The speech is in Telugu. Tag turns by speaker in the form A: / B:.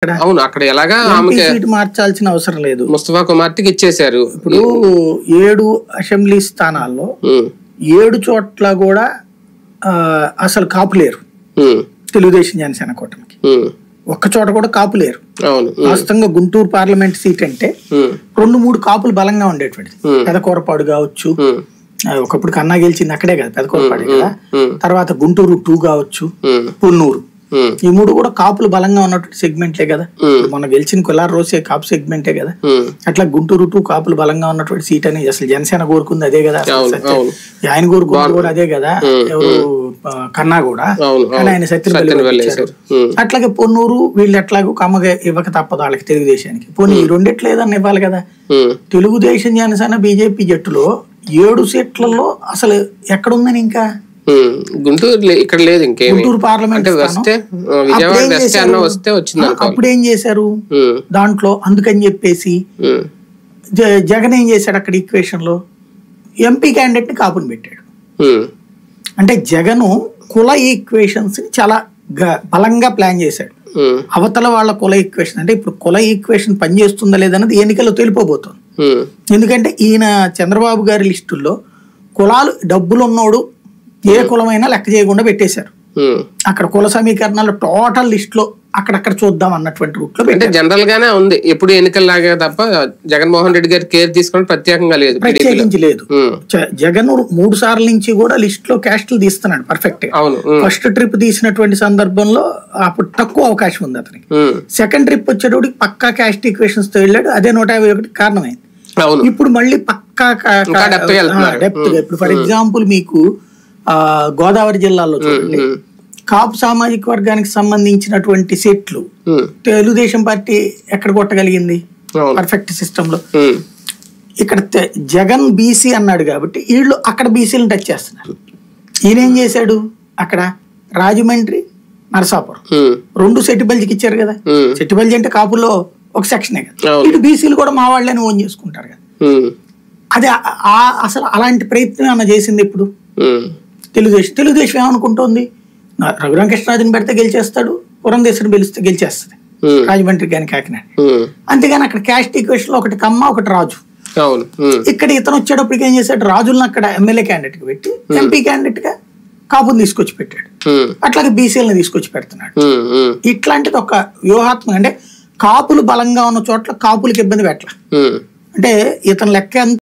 A: అవును అక్కడ ఎలాగా
B: సీట్ మార్చాల్సిన అవసరం లేదు.
A: ముస్తఫా కుమార్తెకి ఇచ్చేశారు.
B: ఇప్పుడు 7 అసెంబ్లీ స్థానాల్లో 7 చోట్ల కూడా అసలు కాపు లేరు తెలుగుదేశం జనసేన కూటమికి. ఒక్క చోట కూడా కాపు లేరు. వాస్తవంగా గుంటూరు పార్లమెంట్ సీట్ అంటే 2-3 కాపులు బలంగా ఉండేటువంటిది. పెదకూరపాడు కావచ్చు, ఒకప్పుడు కన్నా గెలిచింది అక్కడే కదా, పెదకూరపాడే కదా. తర్వాత గుంటూరు 2 కావచ్చు, పొన్నూరు, ఈ 3 కూడా కాపులు బలంగా ఉన్నటువంటి సెగ్మెంట్లే కదా. మొన్న గెలిచిన కొల్లారు రోసే కాపు సెగ్మెంటే కదా. అట్లా గుంటూరు 2 కాపులు బలంగా ఉన్నటువంటి సీట్ అని అసలు జనసేన కోరుకుంది అదే కదా, ఆయన కోరుకుంది కూడా అదే కదా. ఎవరు కన్నా కూడా, కానీ ఆయన సత్యనపల్లి. అట్లాగే పొన్నూరు వీళ్ళు ఎట్లాగో కమ్మగా ఇవ్వక తప్పదు వాళ్ళకి తెలుగుదేశానికి. పోనీ ఈ రెండిట్లు ఏదన్నా ఇవ్వాలి కదా. తెలుగుదేశం జనసేన బీజేపీ జట్టులో 7 సీట్లలో అసలు ఎక్కడుందని ఇంకా
A: గుంటూరు ఇక్కడ లేదు.
B: గుంటూరు పార్లమెంట్ అప్పుడు ఏం చేశారు దాంట్లో, అందుకని చెప్పేసి జగన్ ఏం చేశాడు అక్కడ ఈక్వేషన్ లో ఎంపీ క్యాండిడేట్ ని కాపుని పెట్టాడు. అంటే జగన్ కుల ఈక్వేషన్స్ ని చాలా బలంగా ప్లాన్ చేశాడు. అవతల వాళ్ళ కుల ఈక్వేషన్ అంటే ఇప్పుడు కుల ఈక్వేషన్ పనిచేస్తుందా లేదన్నది ఎన్నికల్లో తెలిపోబోతుంది. ఎందుకంటే ఈయన చంద్రబాబు గారి లిస్టుల్లో కులాలు డబ్బులు ఉన్నోడు ఏ కులమైనా లెక్క చేయకుండా పెట్టేశారు. అక్కడ కుల సమీకరణాలు టోటల్ లిస్ట్ లో అక్కడక్కడ చూద్దాం అన్నటువంటి రూట్ లో
A: అంటే జనరల్ గానే ఉంది. ఎప్పుడు ఎన్నికల్లాగా తప్ప జగన్మోహన్ రెడ్డి గారి కేర్ తీసుకోవడం ప్రత్యేకంగా లేదు,
B: ప్రత్యేకించి లేదు. జగన్ 3 సార్ల నుంచి కూడా లిస్ట్ లో క్యాస్ట్లు తీస్తున్నాడు పర్ఫెక్ట్ గా. ఫస్ట్ ట్రిప్ తీసినటువంటి సందర్భంలో అప్పుడు తక్కువ అవకాశం ఉంది అతనికి. సెకండ్ ట్రిప్ వచ్చేటప్పుడు పక్కా క్యాస్ట్ ఈక్వేషన్స్ తో వెళ్ళాడు, అదే 151 కారణమైంది. ఇప్పుడు మళ్ళీ పక్కా డెప్త్ గా. ఇప్పుడు ఫర్ ఎగ్జాంపుల్ మీకు గోదావరి జిల్లాలో చూడండి, కాపు సామాజిక వర్గానికి సంబంధించినటువంటి సీట్లు తెలుగుదేశం పార్టీ ఎక్కడ కొట్టగలిగింది పర్ఫెక్ట్ సిస్టమ్ లో. ఇక్కడ జగన్ బీసీ అన్నాడు కాబట్టి వీళ్ళు అక్కడ బీసీలను టచ్ చేస్తున్నారు. ఈయనేం చేశాడు అక్కడ రాజమండ్రి నరసాపురం 2 సెట్టిబల్జికి ఇచ్చారు కదా. సెట్టిబల్జి అంటే కాపుల్లో ఒక సెక్షనే కదా. ఇటు బీసీలు కూడా మా వాళ్ళని ఓన్ చేసుకుంటారు కదా. అదే అసలు అలాంటి ప్రయత్నం ఏమన్నా చేసింది ఇప్పుడు తెలుగుదేశం ఏమనుకుంటోంది, రఘురామకృష్ణరాజుని పెడితే గెలిచేస్తాడు, పురంధేశ్వరిని పిలిస్తే గెలిచేస్తుంది రాజమండ్రి కానీ కాకినాడ. అంతేగాని అక్కడ క్యాస్ట్ ఈక్వేషన్ లో ఒకటి కమ్మ ఒకటి రాజు. ఇక్కడ ఇతను వచ్చేటప్పటికి ఏం చేశాడు, రాజులను అక్కడ ఎమ్మెల్యే క్యాండిడేట్ కి పెట్టి ఎంపీ క్యాండిడేట్ గా కాపుని తీసుకొచ్చి పెట్టాడు. అట్లాగే బీసీలను తీసుకొచ్చి పెడుతున్నాడు. ఇట్లాంటిది ఒక వ్యూహాత్మక, అంటే కాపులు బలంగా ఉన్న చోట్ల కాపులకి ఇబ్బంది పెట్టాల. అంటే ఇతను లెక్క